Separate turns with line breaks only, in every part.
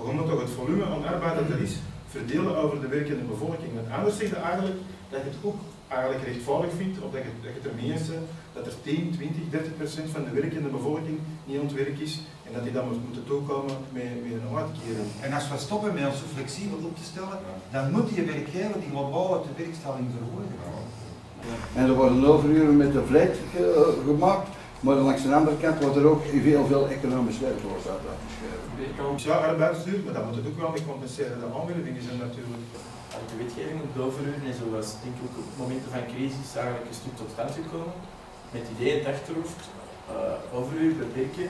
We gaan toch het volume aan arbeid dat er is verdelen over de werkende bevolking. Want anders zeg je eigenlijk dat je het ook eigenlijk rechtvaardig vindt, of dat je het ermee eens bent, dat er 10, 20, 30% van de werkende bevolking niet aan het werk is en dat die dan moeten toekomen met een uitkering.
En als we stoppen met ons zo flexibel op te stellen, dan moet die werkgever die globaal de werkstelling verhogen.
En er worden overuren met de vlijt gemaakt, maar langs de andere kant wordt er ook veel economisch werk uitgeschreven.
Ja, arbeidsduur, maar dat moet het ook wel mee compenseren. De aanwervingen zijn natuurlijk.
De wetgeving op de overuren is zoals denk ik ook op momenten van crisis eigenlijk een stuk tot stand gekomen. Met het idee in het achterhoofd, overuren beperken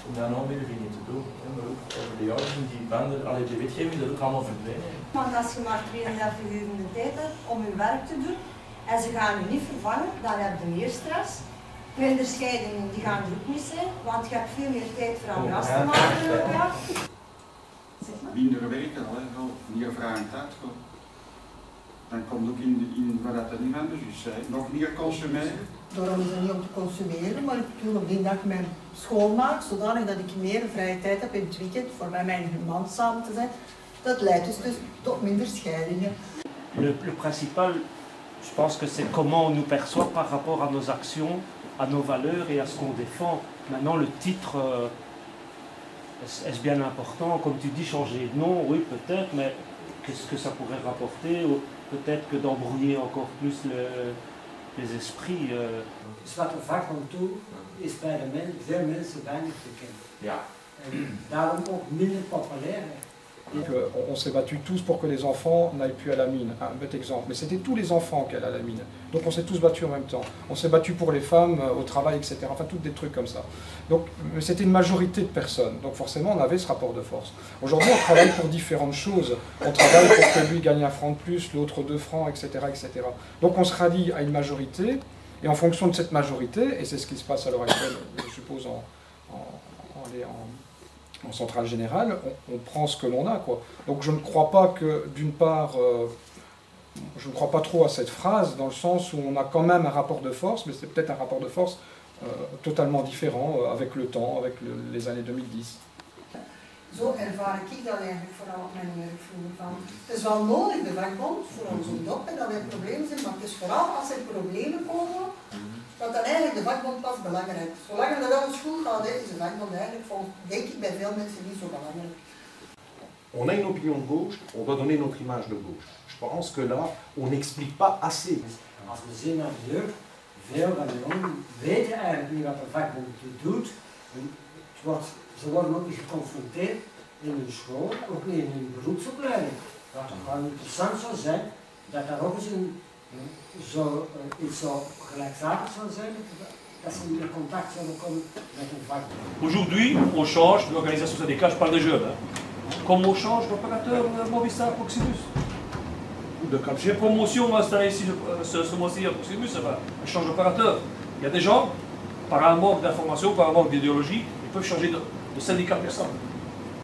om dan aanwervingen te doen. Maar ook over de jaren die banden, de wetgeving dat ook allemaal verdwijnen.
Want als je maar 32 uur in de tijd hebt om je werk te doen en ze gaan je niet vervangen, dan heb je meer stress. Kinderscheidingen die gaan er ook niet zijn, want je hebt veel meer tijd voor aan gas te maken. Ja.
Minder werken, meer vrije tijd. Dan komt ook in wat dat niet anders is. Nog meer consumeren.
Daarom is het niet om te consumeren, maar ik doe op die dag mijn schoonmaak, zodanig dat ik meer vrije tijd heb in het weekend voor met mijn man samen te zijn. Dat leidt dus tot minder scheidingen.
Le principal, je pense que c'est comment on nous perçoit par rapport à nos actions, à nos valeurs et à ce qu'on défend. Maintenant, le titre, est-ce bien important? Comme tu dis, changer de nom, oui, peut-être, mais qu'est-ce que ça pourrait rapporter? Peut-être que d'embrouiller encore plus les esprits.
Wat de vakbond doet, is bij veel mensen weinig bekend.
Ja.
En daarom ook minder populair.
On s'est battus tous pour que les enfants n'aillent plus à la mine, un bête exemple. Mais c'était tous les enfants qui allaient à la mine. Donc on s'est tous battus en même temps. On s'est battus pour les femmes, au travail, etc. Enfin, tous des trucs comme ça. Donc c'était une majorité de personnes. Donc forcément, on avait ce rapport de force. Aujourd'hui, on travaille pour différentes choses. On travaille pour que lui gagne 1 franc de plus, l'autre 2 francs, etc., etc. Donc on se rallie à une majorité. Et en fonction de cette majorité, et c'est ce qui se passe à l'heure actuelle, je suppose, en centrale générale, on prend ce que l'on a, quoi. Donc je ne crois pas que, d'une part, je ne crois pas trop à cette phrase, dans le sens où on a quand même un rapport de force, mais c'est peut-être un rapport de force totalement différent avec le temps, avec les années 2010.
Zo ervaar ik dat eigenlijk vooral op mijn werkvloer van. Het is wel nodig, de vakbond, voor ons op en dat er problemen zijn, maar het is vooral als er problemen komen, dat dan eigenlijk de vakbond pas belangrijk is. Zolang dat alles goed gaat, is de vakbond eigenlijk, denk ik, bij veel mensen niet zo belangrijk.
On a une opinion de gauche, on doit donner notre image de gauche. Je pense que là, on n'explique pas assez.
Als we zien naar de jeugd, veel van de jongeren weten eigenlijk niet wat de vakbond doet. Ze worden ook niet geconfronteerd in hun school, ook niet in hun beroepsopleiding. Wat toch wel interessant zou zijn, dat daar ook eens iets zo gelijkzatigs zou zijn, dat ze in contact zouden komen met een vakbond.
Aujourd'hui, on change de l'organisation syndicale, je parle des jeunes. Comme on change d'opérateur Movistar Proximus. Comme j'ai promotion ce mois-ci à Proximus, on change d'opérateur. Il y a des gens, par un manque d'information, par un manque d'idéologie, ils peuvent changer de syndicat personne.